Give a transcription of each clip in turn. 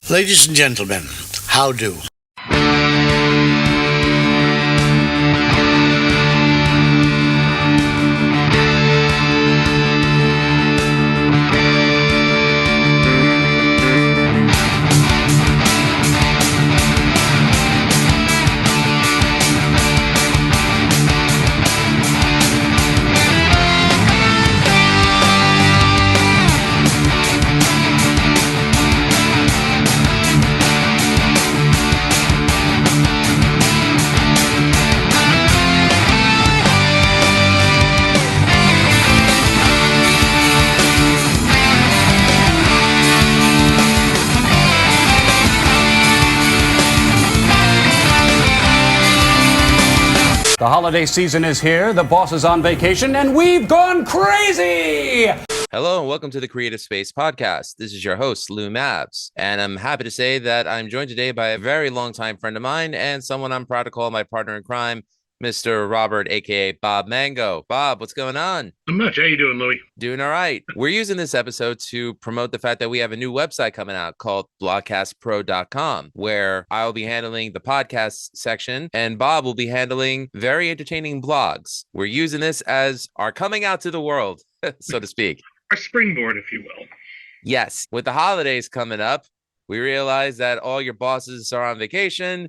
Ladies and gentlemen, how do? The holiday season is here, the boss is on vacation, and we've gone crazy! Hello and welcome to the Creative Space Podcast. This is your host, Lou Mavs, and I'm happy to say that I'm joined today by a very longtime friend of mine and someone I'm proud to call my partner in crime, Mr. Robert, aka Bob Mango. Bob, what's going on? Not much. How you doing, Louie? Doing all right. We're using this episode to promote the fact that we have a new website coming out called blogcastpro.com, where I'll be handling the podcast section and Bob will be handling very entertaining blogs. We're using this as our coming out to the world, so to speak. Our springboard, if you will. Yes. With the holidays coming up, we realize that all your bosses are on vacation,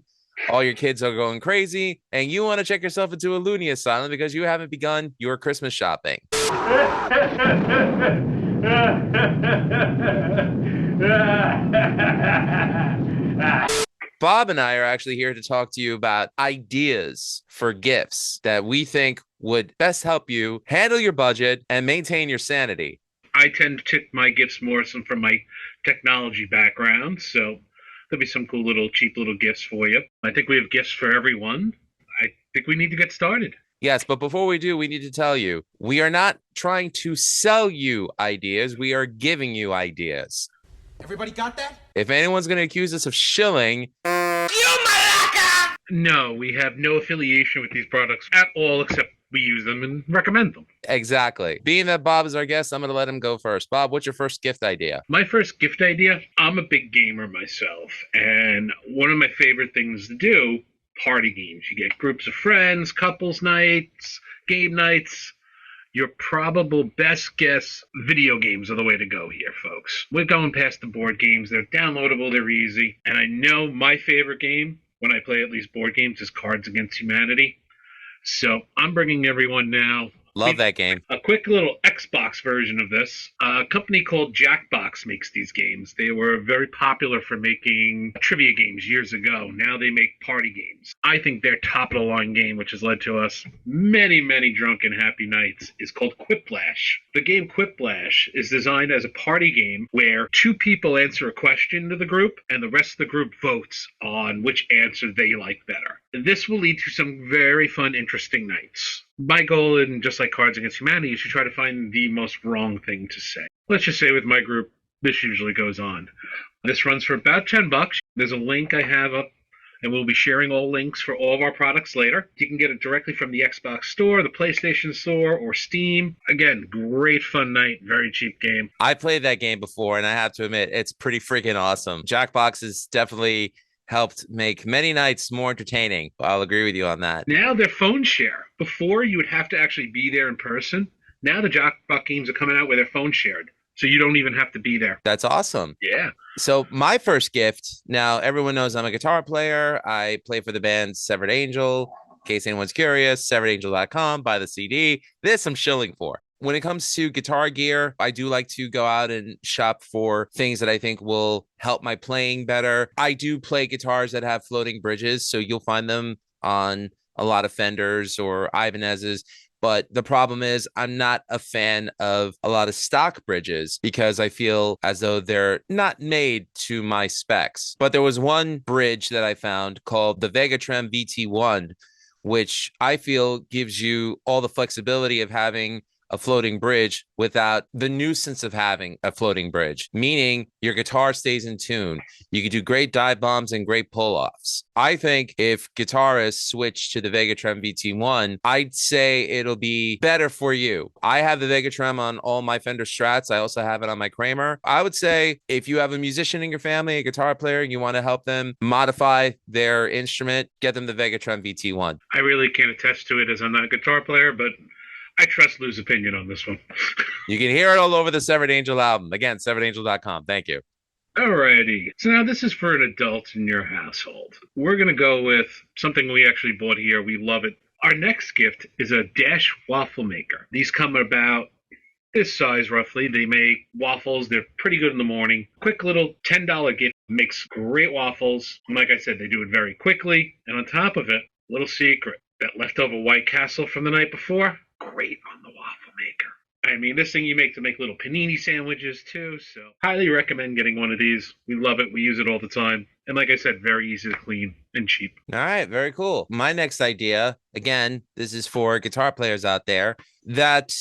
all your kids are going crazy, and you want to check yourself into a loony asylum because you haven't begun your Christmas shopping. Bob and I are actually here to talk to you about ideas for gifts that we think would best help you handle your budget and maintain your sanity. I tend to tip my gifts more from my technology background, so there'll be some cool little cheap little gifts for you. I think we have gifts for everyone. I think we need to get started. Yes, but before we do, we need to tell you, we are not trying to sell you ideas. We are giving you ideas. Everybody got that? If anyone's going to accuse us of shilling, You malaka! No, we have no affiliation with these products at all, except we use them and recommend them. exactly. Being that Bob is our guest, I'm going to let him go first. Bob, what's your first gift idea? My first gift idea, I'm a big gamer myself, and one of my favorite things to do, party games. You get groups of friends, couples nights, game nights. Your probable best guess, video games are the way to go here, folks. We're going past the board games. They're downloadable, they're easy. And I know my favorite game, when I play at least board games, is Cards Against Humanity. So I'm bringing everyone now Love that game. a quick little Xbox version of this. A company called Jackbox makes these games. They were very popular for making trivia games years ago. Now they make party games. I think their top-of-the-line game, which has led to us many, many drunken happy nights, is called Quiplash. The game Quiplash is designed as a party game where two people answer a question to the group, and the rest of the group votes on which answer they like better. This will lead to some very fun, interesting nights. My goal, in just like Cards Against Humanity, is to try to find the most wrong thing to say. Let's just say with my group, this usually goes on. This runs for about $10. There's a link I have up, and we'll be sharing all links for all of our products later. You can get it directly from the Xbox Store, the PlayStation Store, or Steam. Again, great fun night, very cheap game. I played that game before, and I have to admit, it's pretty freaking awesome. Jackbox has definitely helped make many nights more entertaining. I'll agree with you on that. Now they're phone share. Before, you would have to actually be there in person. Now the Jackbox games are coming out where they're phone shared, so you don't even have to be there. That's awesome. Yeah. So my first gift, now everyone knows I'm a guitar player. I play for the band Severed Angel. In case anyone's curious, severedangel.com, buy the CD. This I'm shilling for. When it comes to guitar gear, I do like to go out and shop for things that I think will help my playing better. I do play guitars that have floating bridges, so you'll find them on a lot of Fenders or Ibanez's. But the problem is I'm not a fan of a lot of stock bridges because I feel as though they're not made to my specs. But there was one bridge that I found called the Vegatrem VT1, which I feel gives you all the flexibility of having a floating bridge without the nuisance of having a floating bridge, meaning your guitar stays in tune. You can do great dive bombs and great pull-offs. I think if guitarists switch to the Vegatrem VT1, I'd say it'll be better for you. I have the Vegatrem on all my Fender Strats. I also have it on my Kramer. I would say if you have a musician in your family, a guitar player, and you want to help them modify their instrument, get them the Vegatrem VT1. I really can't attest to it as I'm not a guitar player, but I trust Lou's opinion on this one. You can hear it all over the Severed Angel album. Again, severedangel.com. Thank you. Alrighty. So now this is for an adult in your household. We're going to go with something we actually bought here. We love it. Our next gift is a Dash waffle maker. These come about this size roughly. They make waffles. They're pretty good in the morning. Quick little $10 gift. Makes great waffles. And like I said, they do it very quickly. And on top of it, little secret, that leftover White Castle from the night before, great on the waffle maker. I mean, this thing you make to make little panini sandwiches too, so highly recommend getting one of these. We love it. We use it all the time. And like I said, very easy to clean and cheap. All right, very cool. My next idea, again, this is for guitar players out there that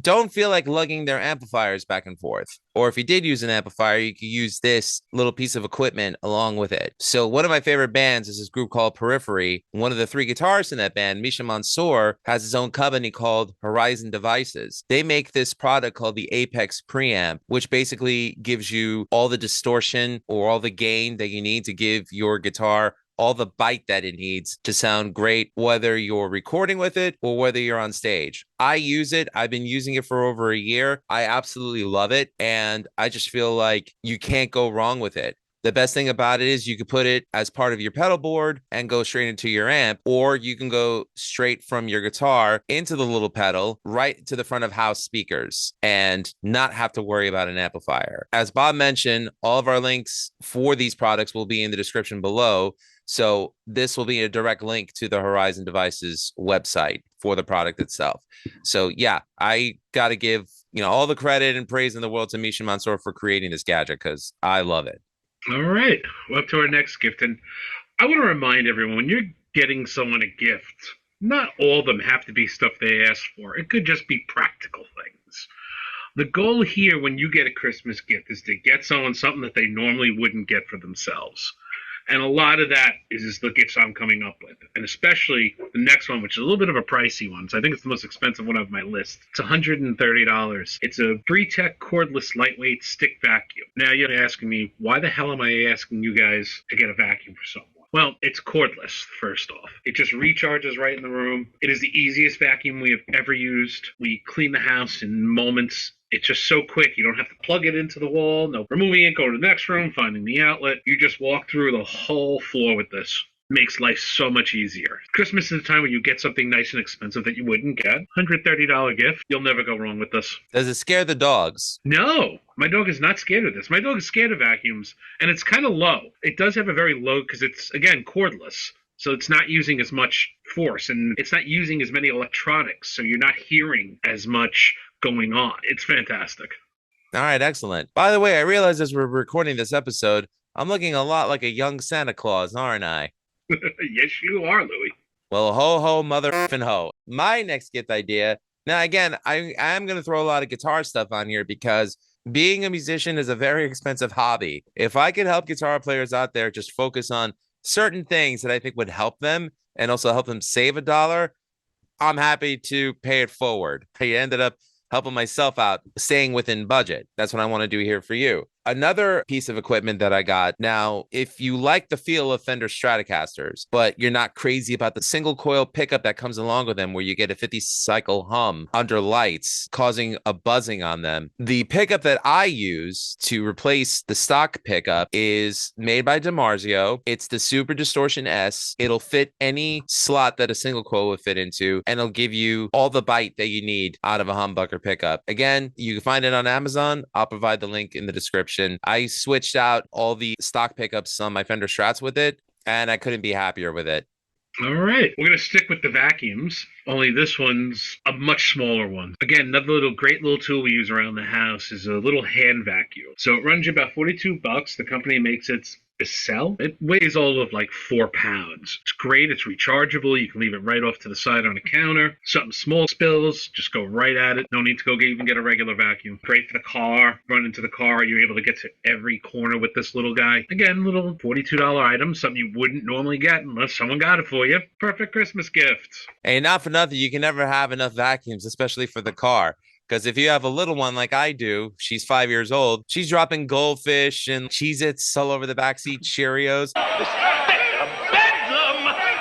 don't feel like lugging their amplifiers back and forth. Or if you did use an amplifier, you could use this little piece of equipment along with it. So one of my favorite bands is this group called Periphery. One of the three guitarists in that band, Misha Mansour, has his own company called Horizon Devices. They make this product called the Apex Preamp, which basically gives you all the distortion or all the gain that you need to give your guitar all the bite that it needs to sound great, whether you're recording with it or whether you're on stage. I use it. I've been using it for over a year. I absolutely love it. And I just feel like you can't go wrong with it. The best thing about it is you could put it as part of your pedal board and go straight into your amp, or you can go straight from your guitar into the little pedal right to the front of house speakers and not have to worry about an amplifier. As Bob mentioned, all of our links for these products will be in the description below. So this will be a direct link to the Horizon Devices website for the product itself. So yeah, I got to give, all the credit and praise in the world to Misha Mansour for creating this gadget because I love it. All right, we're up to our next gift. And I want to remind everyone, when you're getting someone a gift, not all of them have to be stuff they asked for. It could just be practical things. The goal here when you get a Christmas gift is to get someone something that they normally wouldn't get for themselves. And a lot of that is the gifts I'm coming up with. And especially the next one, which is a little bit of a pricey one. So I think it's the most expensive one of my list. It's $130. It's a Britech cordless lightweight stick vacuum. Now you're asking me, why the hell am I asking you guys to get a vacuum for someone? Well, it's cordless, first off. It just recharges right in the room. It is the easiest vacuum we have ever used. We clean the house in moments. It's just so quick. You don't have to plug it into the wall. No removing it, go to the next room, finding the outlet. You just walk through the whole floor with this. Makes life so much easier. Christmas is a time when you get something nice and expensive that you wouldn't get. $130 gift. You'll never go wrong with this. Does it scare the dogs? No, my dog is not scared of this. My dog is scared of vacuums, and it's kind of low. It does have a very low, because it's, again, cordless. So it's not using as much force, and it's not using as many electronics, so you're not hearing as much going on. It's fantastic. All right, excellent. By the way, I realize as we're recording this episode, I'm looking a lot like a young Santa Claus, aren't I? Yes, you are, Louie. Well, ho, ho, mother effing ho. My next gift idea. Now, again, I am going to throw a lot of guitar stuff on here because being a musician is a very expensive hobby. If I could help guitar players out there just focus on certain things that I think would help them and also help them save $1, I'm happy to pay it forward. I ended up helping myself out, staying within budget. That's what I want to do here for you. Another piece of equipment that I got. Now, if you like the feel of Fender Stratocasters, but you're not crazy about the single coil pickup that comes along with them, where you get a 50 cycle hum under lights, causing a buzzing on them. The pickup that I use to replace the stock pickup is made by DiMarzio. It's the Super Distortion S. It'll fit any slot that a single coil would fit into, and it'll give you all the bite that you need out of a humbucker pickup. Again, you can find it on Amazon. I'll provide the link in the description. I switched out all the stock pickups on my Fender Strats with it, and I couldn't be happier with it. All right. We're going to stick with the vacuums, only this one's a much smaller one. Again, another great little tool we use around the house is a little hand vacuum. So it runs you about $42. The company makes it to sell. It weighs all of like 4 pounds. It's great. It's rechargeable. You can leave it right off to the side on a counter. Something small spills, just go right at it. No need to go even get a regular vacuum. Great for the car. Run into the car. You're able to get to every corner with this little guy. Again, little $42 item, something you wouldn't normally get unless someone got it for you. Perfect Christmas gift. Hey, not for nothing, you can never have enough vacuums, especially for the car. Because if you have a little one like I do, she's 5 years old, she's dropping goldfish and Cheez-Its all over the backseat, Cheerios.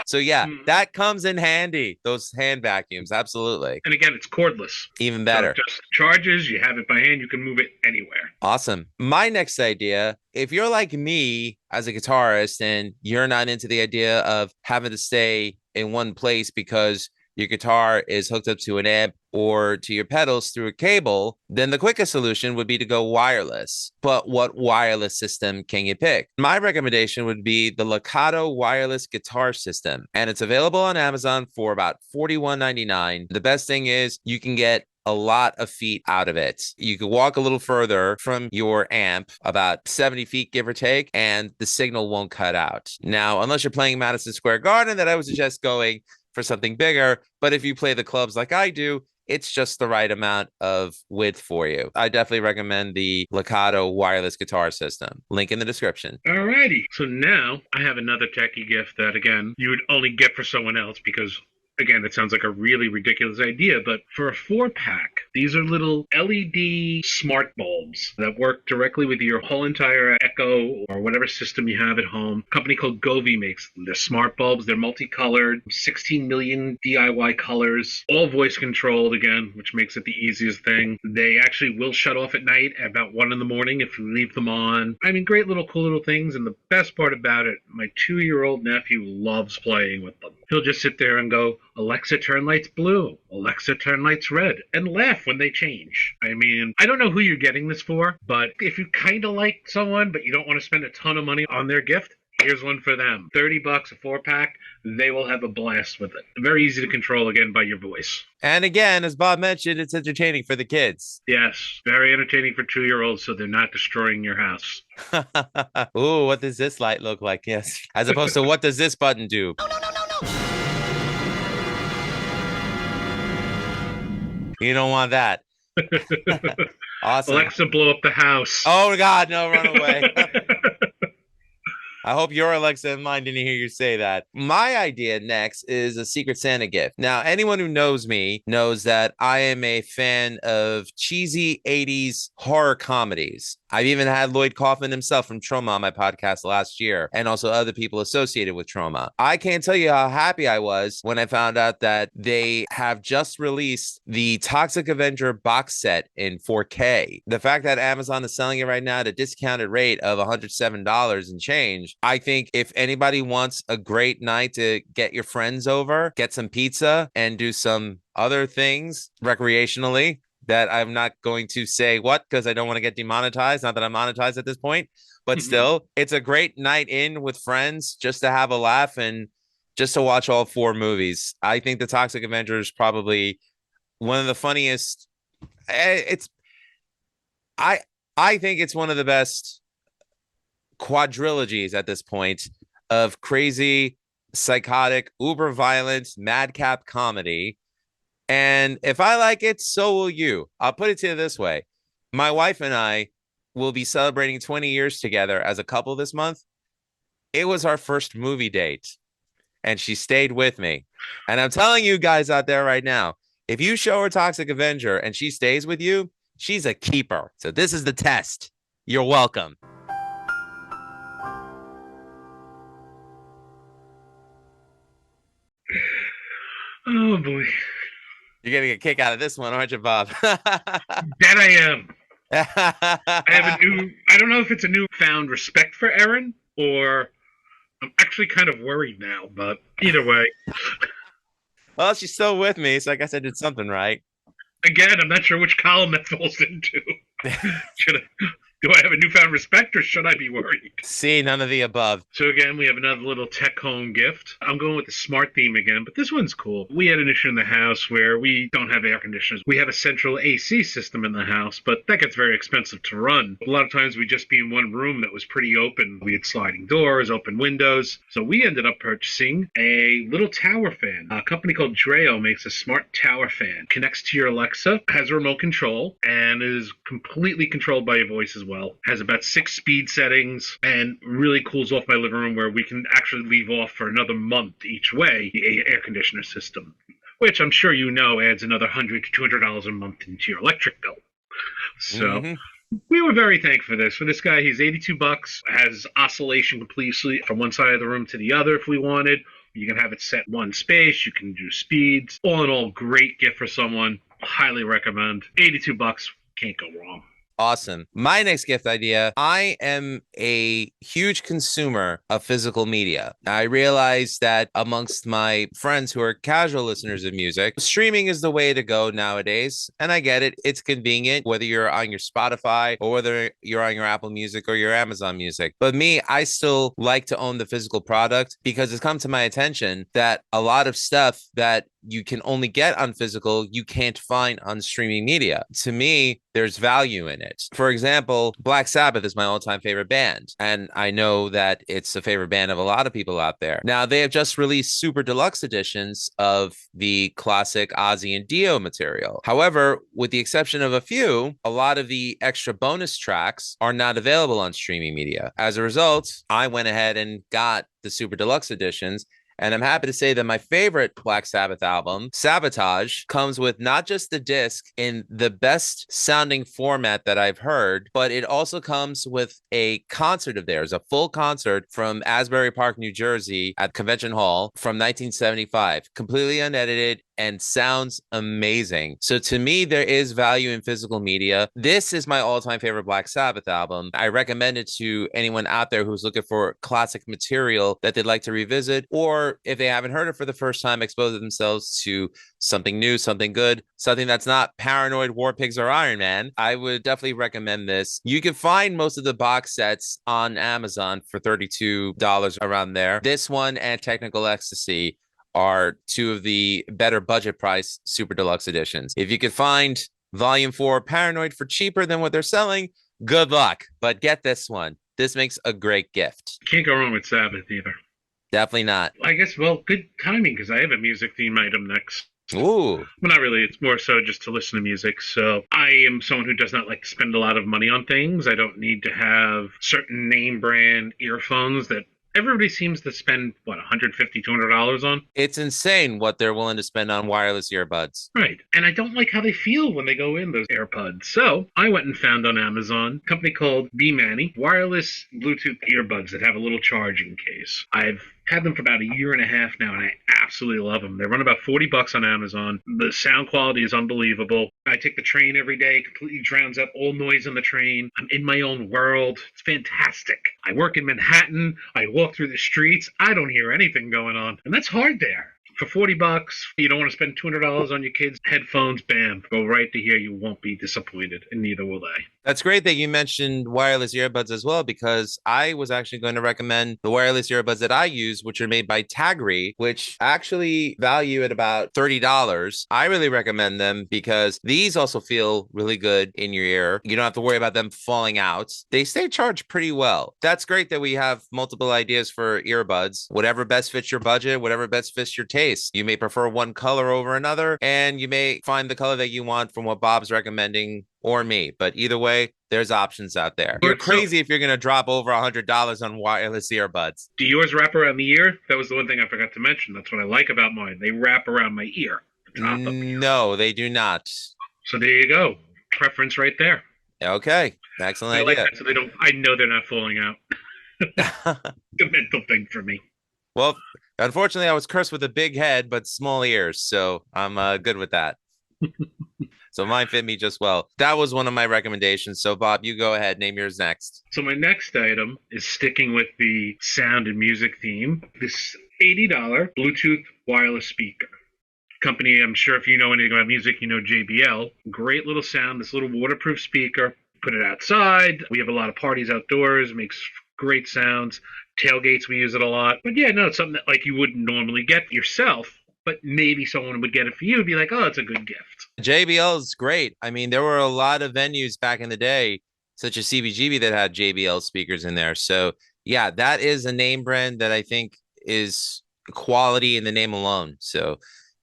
So yeah, that comes in handy, those hand vacuums, absolutely. And again, it's cordless. Even better. So just charges, you have it by hand, you can move it anywhere. Awesome. My next idea, if you're like me as a guitarist and you're not into the idea of having to stay in one place because your guitar is hooked up to an amp or to your pedals through a cable, then the quickest solution would be to go wireless. But what wireless system can you pick? My recommendation would be the Lakato wireless guitar system, and it's available on Amazon for about $41.99. The best thing is you can get a lot of feet out of it. You can walk a little further from your amp, about 70 feet, give or take, and the signal won't cut out. Now, unless you're playing Madison Square Garden, then I would suggest going for something bigger. But if you play the clubs like I do, it's just the right amount of width for you. I definitely recommend the Lakato wireless guitar system. Link in the description. Alrighty. So now I have another techie gift that, again, you would only get for someone else because, again, it sounds like a really ridiculous idea, but for a 4-pack, these are little LED smart bulbs that work directly with your whole entire Echo or whatever system you have at home. A company called Govee makes the smart bulbs. They're multicolored, 16 million DIY colors, all voice controlled again, which makes it the easiest thing. They actually will shut off at night at about 1 in the morning if you leave them on. I mean, great little cool little things, and the best part about it, my 2-year-old nephew loves playing with them. He'll just sit there and go, "Alexa, turn lights blue. Alexa, turn lights red," and laugh when they change. I mean, I don't know who you're getting this for, but if you kind of like someone, but you don't want to spend a ton of money on their gift, here's one for them. $30, a 4-pack. They will have a blast with it. Very easy to control, again, by your voice. And again, as Bob mentioned, it's entertaining for the kids. Yes, very entertaining for 2-year-olds, so they're not destroying your house. Ooh, what does this light look like? Yes. As opposed to what does this button do? You don't want that. Awesome. Alexa, blow up the house. Oh, God, no, run away. I hope your Alexa and mine didn't hear you say that. My idea next is a Secret Santa gift. Now, anyone who knows me knows that I am a fan of cheesy 80s horror comedies. I've even had Lloyd Kaufman himself from Trauma on my podcast last year, and also other people associated with Trauma. I can't tell you how happy I was when I found out that they have just released the Toxic Avenger box set in 4K. The fact that Amazon is selling it right now at a discounted rate of $107 and change, I think if anybody wants a great night to get your friends over, get some pizza, and do some other things recreationally, that I'm not going to say what, because I don't want to get demonetized. Not that I'm monetized at this point, but still, it's a great night in with friends just to have a laugh and just to watch all 4 movies. I think the Toxic Avenger is probably one of the funniest. I think it's one of the best quadrilogies at this point of crazy, psychotic, uber violent, madcap comedy. And if I like it, so will you. I'll put it to you this way. My wife and I will be celebrating 20 years together as a couple this month. It was our first movie date, and she stayed with me. And I'm telling you guys out there right now, if you show her Toxic Avenger and she stays with you, she's a keeper. So this is the test. You're welcome. Oh, boy. You're getting a kick out of this one, aren't you, Bob? That I am. I have I don't know if it's a newfound respect for Erin, or I'm actually kind of worried now, but either way. Well, she's still with me, so I guess I did something right. Again, I'm not sure which column that falls into. Do I have a newfound respect or should I be worried? See, none of the above. So again, we have another little tech home gift. I'm going with the smart theme again, but this one's cool. We had an issue in the house where we don't have air conditioners. We have a central AC system in the house, but that gets very expensive to run. A lot of times we'd just be in one room that was pretty open. We had sliding doors, open windows. So we ended up purchasing a little tower fan. A company called Dreo makes a smart tower fan. Connects to your Alexa, has a remote control, and is completely controlled by your voice as well. Has about 6 speed settings and really cools off my living room where we can actually leave off for another month each way the air conditioner system, which I'm sure you know adds another $100 to $200 a month into your electric bill. So we were very thankful for this. For this guy, he's $82, has oscillation completely from one side of the room to the other if we wanted. You can have it set one space. You can do speeds. All in all, great gift for someone. Highly recommend. $82, can't go wrong. Awesome. My next gift idea, I am a huge consumer of physical media. I realize that amongst my friends who are casual listeners of music, streaming is the way to go nowadays. And I get it. It's convenient, whether you're on your Spotify or whether you're on your Apple Music or your Amazon Music. But me, I still like to own the physical product because it's come to my attention that a lot of stuff that you can only get on physical, you can't find on streaming media. To me, there's value in it. For example, Black Sabbath is my all-time favorite band, and I know that it's a favorite band of a lot of people out there. Now, they have just released super deluxe editions of the classic Ozzy and Dio material. However, with the exception of a few, a lot of the extra bonus tracks are not available on streaming media. As a result, I went ahead and got the super deluxe editions. And I'm happy to say that my favorite Black Sabbath album, Sabotage, comes with not just the disc in the best sounding format that I've heard, but it also comes with a concert of theirs, a full concert from Asbury Park, New Jersey at Convention Hall from 1975, completely unedited and sounds amazing. So to me, there is value in physical media. This is my all-time favorite Black Sabbath album. I recommend it to anyone out there who's looking for classic material that they'd like to revisit, or if they haven't heard it for the first time, expose themselves to something new, something good, something that's not Paranoid, War Pigs, or Iron Man. I would definitely recommend this. You can find most of the box sets on Amazon for $32 around there. This one and Technical Ecstasy are two of the better budget price super deluxe editions. If you could find Volume 4 Paranoid for cheaper than what they're selling, good luck. But get this one. This makes a great gift. Can't go wrong with Sabbath either. Definitely not. I guess, well, good timing because I have a music theme item next. Ooh. Well, not really. It's more so just to listen to music. So I am someone who does not like to spend a lot of money on things. I don't need to have certain name brand earphones that everybody seems to spend, what, $150, $200 on? It's insane what they're willing to spend on wireless earbuds. Right. And I don't like how they feel when they go in, those AirPods. So I went and found on Amazon a company called B-Mani, wireless Bluetooth earbuds that have a little charging case. I've had them for about a year and a half now, and I absolutely love them. They run about $40 on Amazon. The sound quality is unbelievable. I take the train every day, completely drowns out all noise on the train. I'm in my own world. It's fantastic. I work in Manhattan. I walk through the streets. I don't hear anything going on. And that's hard there. For $40, you don't want to spend $200 on your kids' headphones, bam, go right to here. You won't be disappointed, and neither will they. That's great that you mentioned wireless earbuds as well, because I was actually going to recommend the wireless earbuds that I use, which are made by Tagri, which actually value at about $30. I really recommend them because these also feel really good in your ear. You don't have to worry about them falling out. They stay charged pretty well. That's great that we have multiple ideas for earbuds, whatever best fits your budget, whatever best fits your taste. You may prefer one color over another, and you may find the color that you want from what Bob's recommending or me. But either way, there's options out there. You're crazy if you're going to drop over $100 on wireless earbuds. Do yours wrap around the ear? That was the one thing I forgot to mention. That's what I like about mine. They wrap around my ear. The top of the ear. No, they do not. So there you go. Preference right there. Okay. Excellent I idea. like that, so they don't. I know they're not falling out. The mental thing for me. Well, unfortunately, I was cursed with a big head but small ears, so I'm good with that. So mine fit me just well. That was one of my recommendations. So Bob, you go ahead. Name yours next. So my next item is sticking with the sound and music theme. This $80 Bluetooth wireless speaker. Company, I'm sure if you know anything about music, you know JBL. Great little sound, this little waterproof speaker. Put it outside. We have a lot of parties outdoors. Makes great sounds. Tailgates, we use it a lot. But yeah, no, it's something that like you wouldn't normally get yourself, but maybe someone would get it for you and be like, oh, it's a good gift. JBL is great. I mean, there were a lot of venues back in the day, such as CBGB, that had JBL speakers in there. So yeah, that is a name brand that I think is quality in the name alone. So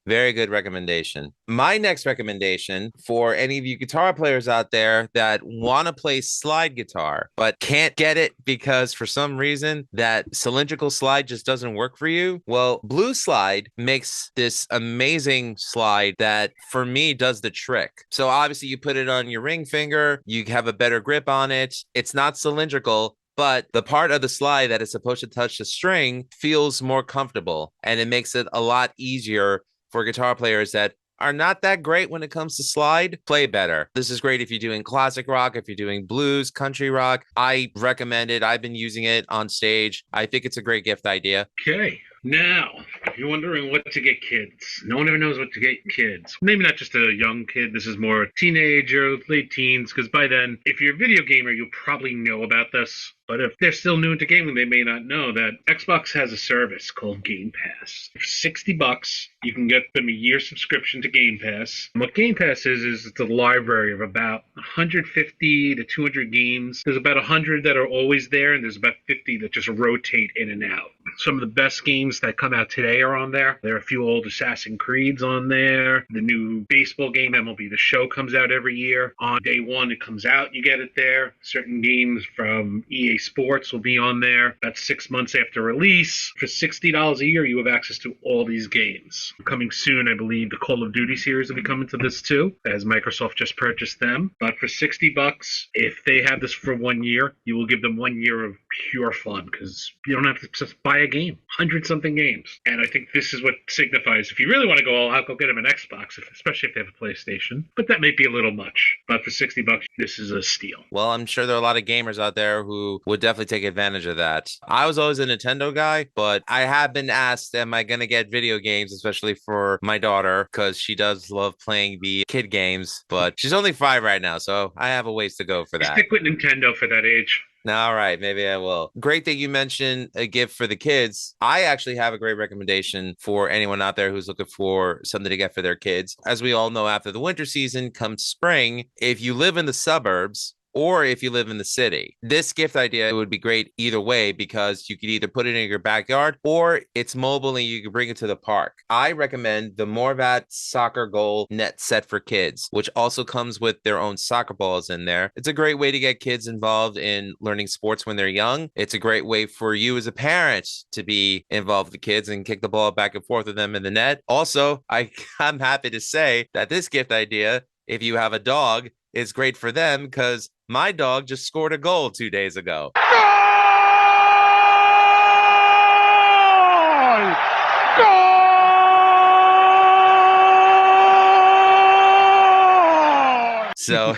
very good recommendation. My next recommendation for any of you guitar players out there that want to play slide guitar, but can't get it because for some reason that cylindrical slide just doesn't work for you. Well, Blue Slide makes this amazing slide that for me does the trick. So obviously you put it on your ring finger, you have a better grip on it. It's not cylindrical, but the part of the slide that is supposed to touch the string feels more comfortable, and it makes it a lot easier for guitar players that are not that great when it comes to slide, play better. This is great if you're doing classic rock, if you're doing blues, country rock. I recommend it. I've been using it on stage. I think it's a great gift idea. Okay. Now, if you're wondering what to get kids, no one ever knows what to get kids. Maybe not just a young kid. This is more teenager, late teens, because by then, if you're a video gamer, you'll probably know about this. But if they're still new into gaming, they may not know that Xbox has a service called Game Pass. For $60, you can get them a year subscription to Game Pass. And what Game Pass is it's a library of about 150 to 200 games. There's about 100 that are always there, and there's about 50 that just rotate in and out. Some of the best games that come out today are on there. There are a few old Assassin's Creeds on there. The new baseball game, MLB The Show, comes out every year. On day one, it comes out, you get it there. Certain games from EA Sports will be on there about 6 months after release. For $60 a year, you have access to all these games. Coming soon, I believe the Call of Duty series will be coming to this too, as Microsoft just purchased them. But for $60, if they have this for 1 year, you will give them 1 year of pure fun, because you don't have to just buy a game. 100-something games. And I think this is what signifies, if you really want to go all out, go get them an Xbox, especially if they have a PlayStation. But that may be a little much. But for $60, this is a steal. Well, I'm sure there are a lot of gamers out there who would definitely take advantage of that. I was always a Nintendo guy, but I have been asked, am I going to get video games, especially for my daughter, because she does love playing the kid games, but she's only 5 right now, so I have a ways to go for that. Stick with Nintendo for that age. All right, maybe I will. Great that you mentioned a gift for the kids. I actually have a great recommendation for anyone out there who's looking for something to get for their kids. As we all know, after the winter season comes spring. If you live in the suburbs, or if you live in the city, this gift idea would be great either way, because you could either put it in your backyard or it's mobile and you can bring it to the park. I recommend the Morvat Soccer Goal Net Set for Kids, which also comes with their own soccer balls in there. It's a great way to get kids involved in learning sports when they're young. It's a great way for you as a parent to be involved with the kids and kick the ball back and forth with them in the net. Also, I'm happy to say that this gift idea, if you have a dog, is great for them, because my dog just scored a goal 2 days ago. So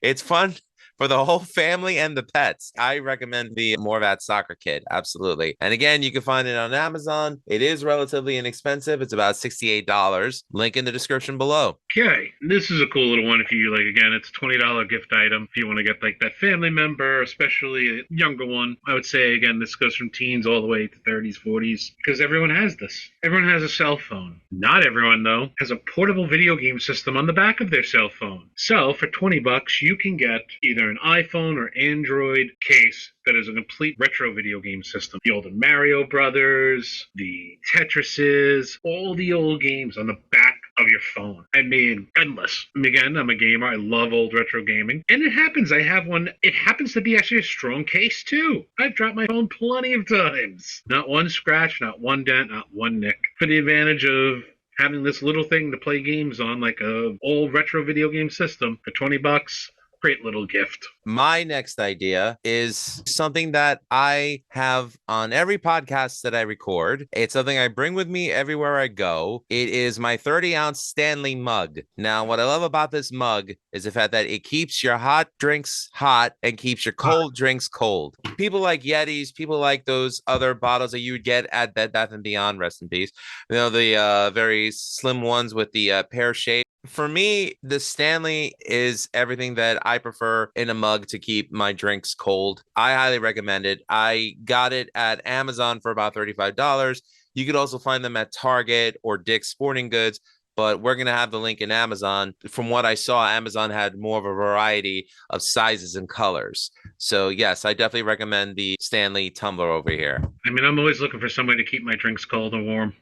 it's fun for the whole family and the pets. I recommend the Morvat Soccer Kit. Absolutely. And again, you can find it on Amazon. It is relatively inexpensive. It's about $68. Link in the description below. Okay, this is a cool little one if you like. Again, it's a $20 gift item if you want to get like that family member, especially a younger one. I would say, again, this goes from teens all the way to 30s, 40s, because everyone has this. Everyone has a cell phone. Not everyone, though, has a portable video game system on the back of their cell phone. So for $20, you can get either an iPhone or Android case that is a complete retro video game system. The older Mario Brothers, the Tetrises, all the old games on the back of your phone. I mean, endless. Again, I'm a gamer. I love old retro gaming. And it happens. I have one. It happens to be actually a strong case, too. I've dropped my phone plenty of times. Not one scratch, not one dent, not one nick. For the advantage of having this little thing to play games on, like a old retro video game system for $20, great little gift. My next idea is something that I have on every podcast that I record. It's something I bring with me everywhere I go. It is my 30-ounce Stanley mug. Now, what I love about this mug is the fact that it keeps your hot drinks hot and keeps your cold drinks cold. People like Yetis, people like those other bottles that you would get at Bed Bath & Beyond, rest in peace. You know, the very slim ones with the pear shape. For me, the Stanley is everything that I prefer in a mug to keep my drinks cold. I highly recommend it. I got it at Amazon for about $35. You could also find them at Target or Dick's Sporting Goods, but we're going to have the link in Amazon. From what I saw, Amazon had more of a variety of sizes and colors. So, yes, I definitely recommend the Stanley tumbler over here. I mean, I'm always looking for some way to keep my drinks cold and warm.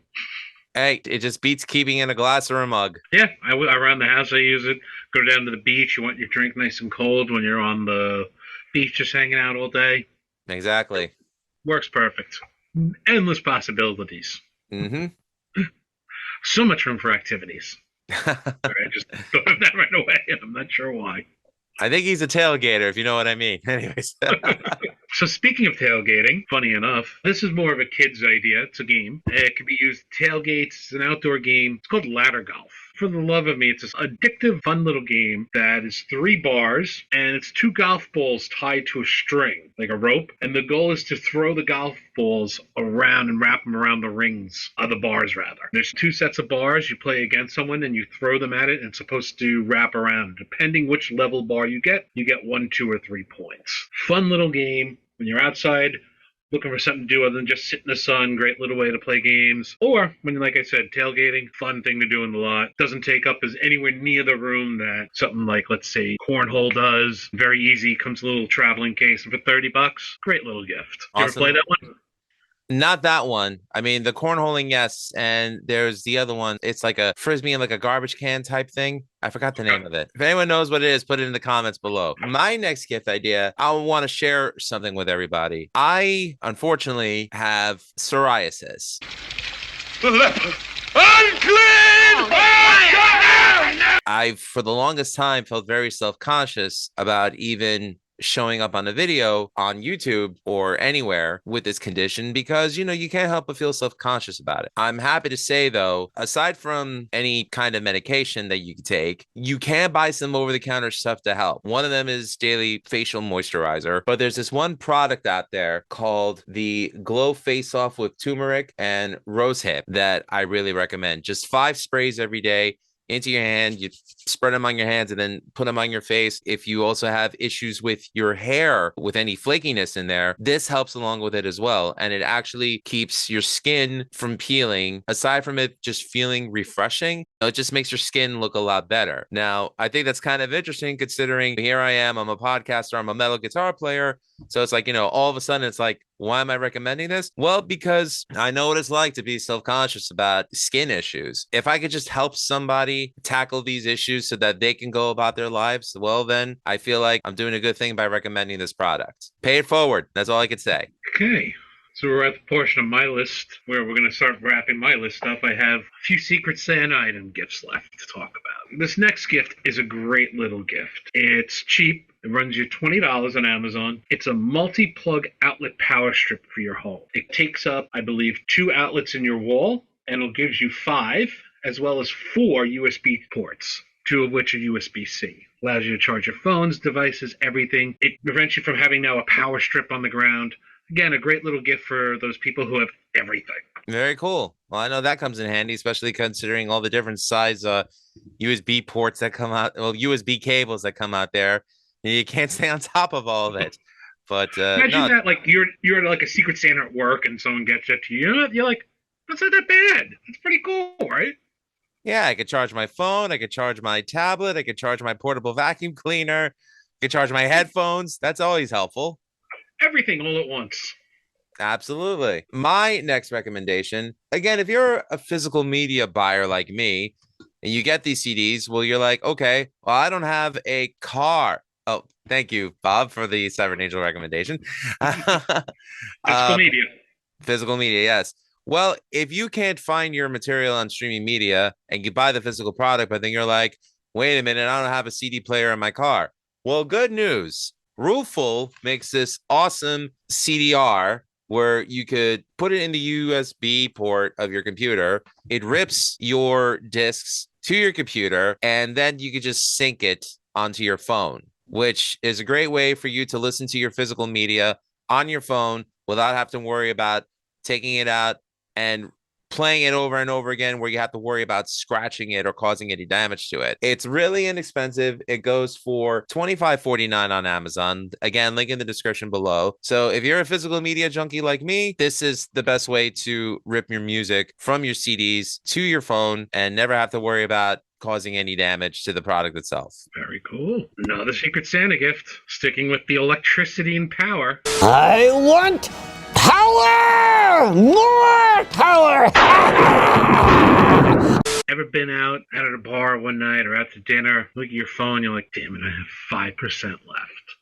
Hey, it just beats keeping in a glass or a mug. Yeah, around the house I use it. Go down to the beach. You want your drink nice and cold when you're on the beach just hanging out all day. Exactly. Works perfect. Endless possibilities. Mm-hmm. So much room for activities. Sorry, I just thought of that right away, and I'm not sure why. I think he's a tailgater, if you know what I mean. Anyways. So speaking of tailgating, funny enough, this is more of a kid's idea. It's a game. It can be used tailgates. It's an outdoor game. It's called ladder golf. For the love of me, it's this addictive, fun little game that is 3 bars, and it's 2 golf balls tied to a string, like a rope. And the goal is to throw the golf balls around and wrap them around the rings of the bars, rather. There's 2 sets of bars. You play against someone, and you throw them at it, and it's supposed to wrap around. Depending which level bar you get 1, 2, or 3 points. Fun little game. When you're outside looking for something to do other than just sit in the sun, great little way to play games. Or when, like I said, tailgating, fun thing to do in the lot. Doesn't take up as anywhere near the room that something like, let's say, cornhole does. Very easy, comes in a little traveling case, and for $30, great little gift. You ever play that one? Not that one. I mean, the cornholing, yes. And there's the other one. It's like a frisbee and like a garbage can type thing. I forgot the name of it. If anyone knows what it is, put it in the comments below. My next gift idea, I want to share something with everybody. I, unfortunately, have psoriasis. Leper! Unclean! I, for the longest time, felt very self-conscious about even showing up on a video on YouTube or anywhere with this condition because, you know, you can't help but feel self-conscious about it. I'm happy to say, though, aside from any kind of medication that you can take, you can buy some over-the-counter stuff to help. One of them is daily facial moisturizer, but there's this one product out there called the Glow Face Off with Turmeric and Rosehip that I really recommend. Just 5 sprays every day into your hand. You spread them on your hands and then put them on your face. If you also have issues with your hair, with any flakiness in there, this helps along with it as well. And it actually keeps your skin from peeling. Aside from it just feeling refreshing, it just makes your skin look a lot better. Now, I think that's kind of interesting considering here I am, I'm a podcaster, I'm a metal guitar player. So it's like, you know, all of a sudden it's like, why am I recommending this? Well, because I know what it's like to be self-conscious about skin issues. If I could just help somebody tackle these issues so that they can go about their lives, well, then I feel like I'm doing a good thing by recommending this product. Pay it forward. That's all I could say. Okay. So we're at the portion of my list where we're going to start wrapping my list up. I have a few Secret Santa item gifts left to talk about. This next gift is a great little gift. It's cheap. It runs you $20 on Amazon. It's a multi-plug outlet power strip for your home. It takes up, I believe, 2 outlets in your wall, and it gives you 5, as well as 4 USB ports, 2 of which are USB-C. Allows you to charge your phones, devices, everything. It prevents you from having now a power strip on the ground. Again, a great little gift for those people who have everything. Very cool. Well, I know that comes in handy, especially considering all the different size USB ports that come out, well, USB cables that come out there. You can't stay on top of all of it. But imagine that, like you're at like a Secret Santa at work, and someone gets it to you. You're like, that's not that bad. It's pretty cool, right? Yeah, I could charge my phone. I could charge my tablet. I could charge my portable vacuum cleaner. I could charge my headphones. That's always helpful. Everything all at once. Absolutely. My next recommendation, again, if you're a physical media buyer like me, and you get these CDs, well, you're like, okay, well, I don't have a car. Oh, thank you, Bob, for the Severed Angel recommendation. Physical media. Physical media, yes. Well, if you can't find your material on streaming media and you buy the physical product, but then you're like, wait a minute, I don't have a CD player in my car. Well, good news. Roofle makes this awesome CDR where you could put it in the USB port of your computer. It rips your discs to your computer, and then you could just sync it onto your phone, which is a great way for you to listen to your physical media on your phone without having to worry about taking it out and playing it over and over again where you have to worry about scratching it or causing any damage to it. It's really inexpensive. It goes for $25.49 on Amazon. Again, link in the description below. So if you're a physical media junkie like me, this is the best way to rip your music from your CDs to your phone and never have to worry about causing any damage to the product itself. Very cool. Another Secret Santa gift. Sticking with the electricity and power. I want power! More power! Ever been out at a bar one night or out to dinner, look at your phone, you're like, damn it, I have 5% left.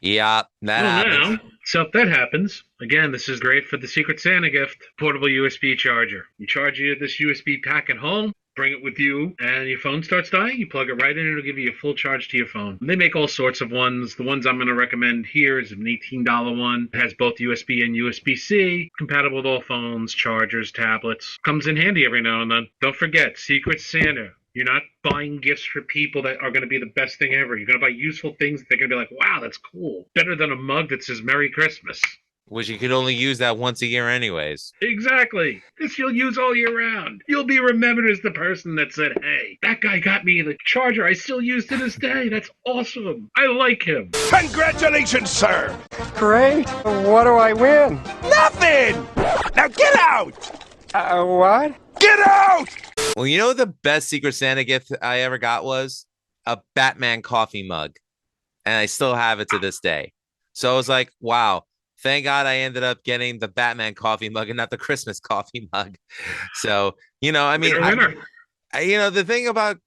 Yeah, that happens. Now, so if that happens, again, this is great for the Secret Santa gift, portable USB charger. You charge this USB pack at home, bring it with you, and your phone starts dying, you plug it right in, it'll give you a full charge to your phone. They make all sorts of ones. The ones I'm going to recommend here is an $18 one. It has both USB and USB-C, compatible with all phones, chargers, tablets. Comes in handy every now and then. Don't forget, Secret Santa. You're not buying gifts for people that are going to be the best thing ever. You're going to buy useful things that they're going to be like, wow, that's cool. Better than a mug that says Merry Christmas. Which you could only use that once a year anyways. Exactly. This you'll use all year round. You'll be remembered as the person that said, hey, that guy got me the charger I still use to this day. That's awesome. I like him. Congratulations, sir! Great. What do I win? Nothing! Now get out! What? Get out! Well, you know the best Secret Santa gift I ever got was a Batman coffee mug. And I still have it to this day. So I was like, wow, thank God I ended up getting the Batman coffee mug and not the Christmas coffee mug. So, you know, I mean, the thing about,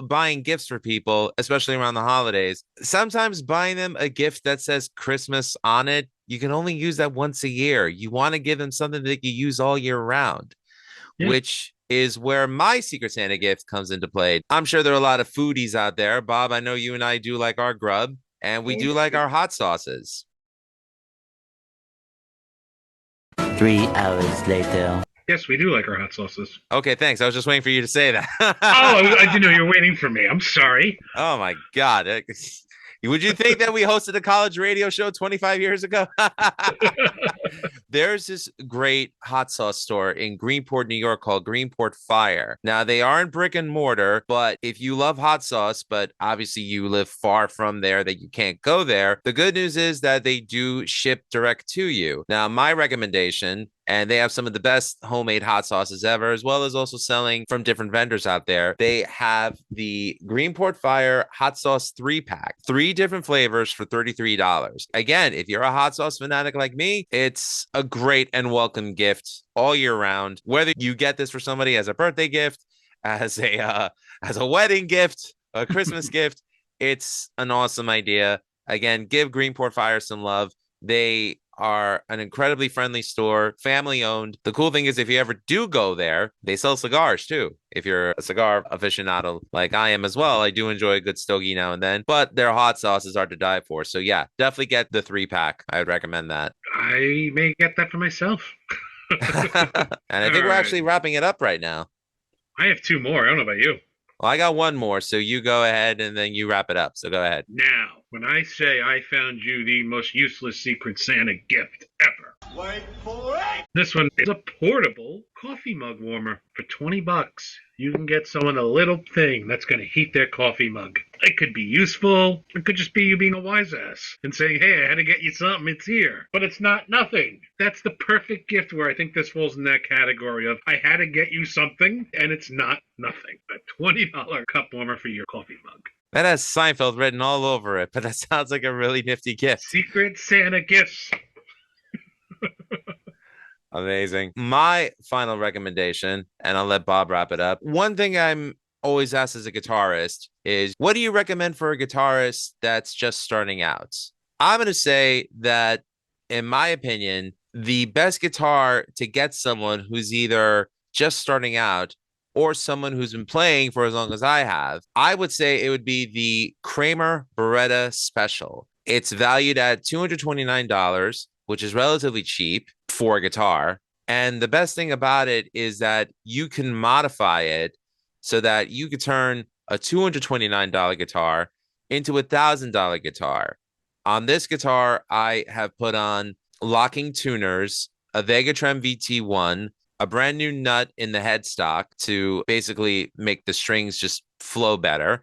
buying gifts for people, especially around the holidays, sometimes buying them a gift that says Christmas on it, you can only use that once a year. You want to give them something that you use all year round, which is where my Secret Santa gift comes into play. I'm sure there are a lot of foodies out there. Bob, I know you and I do like our grub, and we do like our hot sauces. 3 hours later. Yes, we do like our hot sauces. Okay, thanks. I was just waiting for you to say that. I didn't know you were waiting for me. I'm sorry. Oh, my God. Would you think that we hosted a college radio show 25 years ago? There's this great hot sauce store in Greenport, New York called Greenport Fire. Now, they aren't brick and mortar, but if you love hot sauce, but obviously you live far from there that you can't go there, the good news is that they do ship direct to you. Now, my recommendation, and they have some of the best homemade hot sauces ever, as well as also selling from different vendors out there. They have the Greenport Fire Hot Sauce 3-pack, 3 different flavors for $33. Again, if you're a hot sauce fanatic like me, it's a great and welcome gift all year round. Whether you get this for somebody as a birthday gift, as a wedding gift, a Christmas gift, it's an awesome idea. Again, give Greenport Fire some love. They are an incredibly friendly store, family owned. The cool thing is if you ever do go there, they sell cigars too. If you're a cigar aficionado like I am as well, I do enjoy a good stogie now and then, but their hot sauces are to die for. So yeah, definitely get the 3-pack. I would recommend that. I may get that for myself. And I think we're actually wrapping it up right now. I have 2 more. I don't know about you. Well, I got 1 more, so you go ahead and then you wrap it up. So go ahead. Now, when I say I found you the most useless Secret Santa gift ever. Wait for it! This one is a portable coffee mug warmer for $20. You can get someone a little thing that's going to heat their coffee mug. It could be useful. It could just be you being a wise ass and saying, hey, I had to get you something. It's here. But it's not nothing. That's the perfect gift where I think this falls in that category of I had to get you something and it's not nothing. A $20 cup warmer for your coffee mug. That has Seinfeld written all over it, but that sounds like a really nifty gift. Secret Santa gifts. Amazing. My final recommendation, and I'll let Bob wrap it up. One thing I'm always asked as a guitarist is, what do you recommend for a guitarist that's just starting out? I'm going to say that, in my opinion, the best guitar to get someone who's either just starting out or someone who's been playing for as long as I have, I would say it would be the Kramer Beretta Special. It's valued at $229, which is relatively cheap for a guitar. And the best thing about it is that you can modify it so that you could turn a $229 guitar into a $1,000 guitar. On this guitar, I have put on locking tuners, a Vegatrem VT1, a brand new nut in the headstock to basically make the strings just flow better.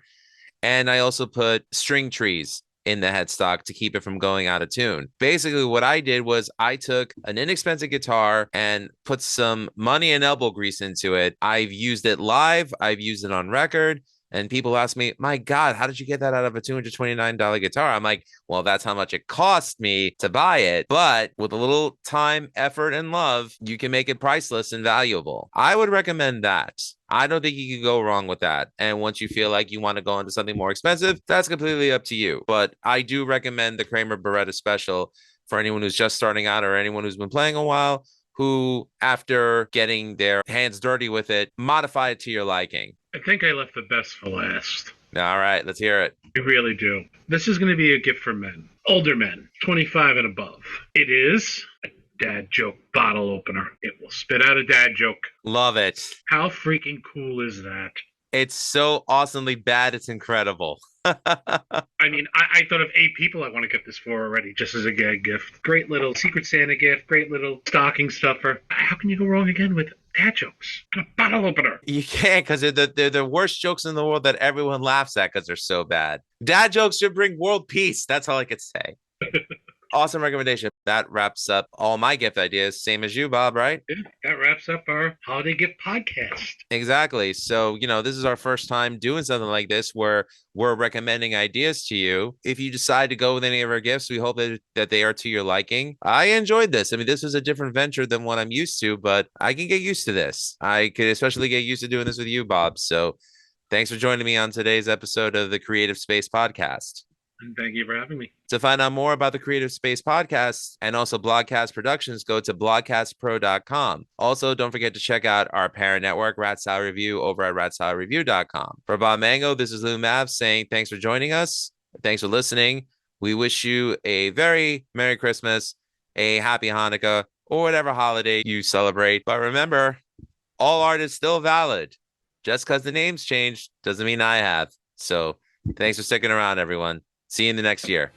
And I also put string trees in the headstock to keep it from going out of tune. Basically, what I did was I took an inexpensive guitar and put some money and elbow grease into it. I've used it live. I've used it on record. And people ask me, my God, how did you get that out of a $229 guitar? I'm like, well, that's how much it cost me to buy it. But with a little time, effort, and love, you can make it priceless and valuable. I would recommend that. I don't think you can go wrong with that. And once you feel like you want to go into something more expensive, that's completely up to you. But I do recommend the Kramer Beretta Special for anyone who's just starting out or anyone who's been playing a while, who, after getting their hands dirty with it, modify it to your liking. I think I left the best for last. All right, let's hear it. I really do. This is going to be a gift for men, older men, 25 and above. It is a dad joke bottle opener. It will spit out a dad joke. Love it. How freaking cool is that? It's so awesomely bad, it's incredible. I mean, I thought of 8 people I want to get this for already, just as a gag gift. Great little Secret Santa gift, great little stocking stuffer. How can you go wrong again with dad jokes? A bottle opener. You can't, because they're the worst jokes in the world that everyone laughs at because they're so bad. Dad jokes should bring world peace. That's all I could say. Awesome recommendation. That wraps up all my gift ideas. Same as you, Bob, right? Yeah, that wraps up our holiday gift podcast. Exactly. So, this is our first time doing something like this where we're recommending ideas to you. If you decide to go with any of our gifts, we hope that they are to your liking. I enjoyed this. I mean, this was a different venture than what I'm used to, but I can get used to this. I could especially get used to doing this with you, Bob. So thanks for joining me on today's episode of the Creative Space Podcast. And thank you for having me. To find out more about the Creative Space Podcast and also Blogcast Productions, go to blogcastpro.com. Also, don't forget to check out our parent network, Rat Style Review, over at ratstylereview.com. For Bob Mango, this is Lou Mavs saying thanks for joining us. Thanks for listening. We wish you a very Merry Christmas, a Happy Hanukkah, or whatever holiday you celebrate. But remember, all art is still valid. Just because the name's changed doesn't mean I have. So thanks for sticking around, everyone. See you in the next year.